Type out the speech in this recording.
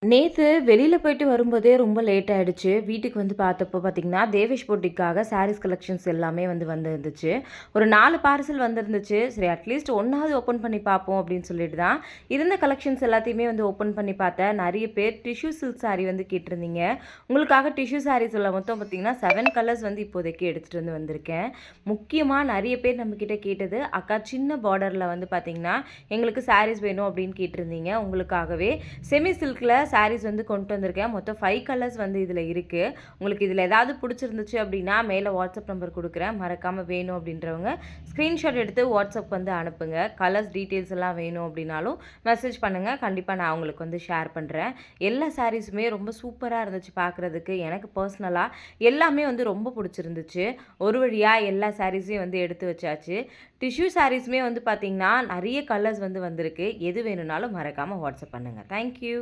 நேத்து வெளியில போயிட்டு வரும்போதே ரொம்ப லேட் ஆயிடுச்சு. வீட்டுக்கு வந்து பார்த்தப்போ பார்த்தீங்கன்னா, தேவேஷ் பொட்டிக்காக சாரீஸ் கலெக்ஷன்ஸ் எல்லாமே வந்திருந்துச்சு. ஒரு 4 பார்சல் வந்திருந்துச்சு. சரி அட்லீஸ்ட் ஒண்ணாவது ஓப்பன் பண்ணி பார்ப்போம் அப்படின்னு சொல்லிட்டு தான், இருந்த கலெக்ஷன்ஸ் எல்லாத்தையுமே ஓப்பன் பண்ணி பார்த்தேன். நெறைய பேர் டிஷ்யூ சில்க் சாரி கேட்டிருந்தீங்க. உங்களுக்காக டிஷ்யூ சாரீஸ்ல மொத்தம் பார்த்தீங்கன்னா 7 கலர்ஸ் இப்போதைக்கு எடுத்துட்டு வந்திருக்கேன். முக்கியமா நெறைய பேர் நம்மகிட்ட கேட்டது, "அக்கா சின்ன பார்டர்ல பார்த்தீங்கன்னா, எங்களுக்கு சாரீஸ் வேணும்" அப்படின்னு கேட்டிருந்தீங்க. உங்களுக்காகவே செமி சில்க்ல சாரீஸ் கொண்டு வந்திருக்கேன். மொத்தம் 5 கலர்ஸ் இதில இருக்கு. உங்களுக்கு இதில ஏதாவது பிடிச்சிருந்துச்சு அப்படின்னா, மேலே வாட்ஸ்அப் நம்பர் குடுக்குறேன். மறக்காம வேணும் அப்படின்றவங்க ஸ்க்ரீன்ஷாட் எடுத்து வாட்ஸ்அப் அனுப்புங்க. கலர்ஸ் டீட்டெயில்ஸ் எல்லாம் வேணும் அப்படின்னாலும் மெசேஜ் பண்ணுங்க. கண்டிப்பா நான் உங்களுக்கு ஷேர் பண்றேன். எல்லா சாரீஸுமே ரொம்ப சூப்பரா இருந்துச்சு பார்க்குறதுக்கு. எனக்கு பர்சனலா எல்லாமே ரொம்ப பிடிச்சிருந்துச்சு. ஒரு வழியா எல்லா சாரீஸையும் எடுத்து வச்சாச்சு. டிஷ்யூ சாரீஸுமே பார்த்தீங்கன்னா, நெறைய கலர்ஸ் வந்திருக்கு. எது வேணும்னாலும் மறக்காம வாட்ஸ்அப் பண்ணுங்க. Thank you.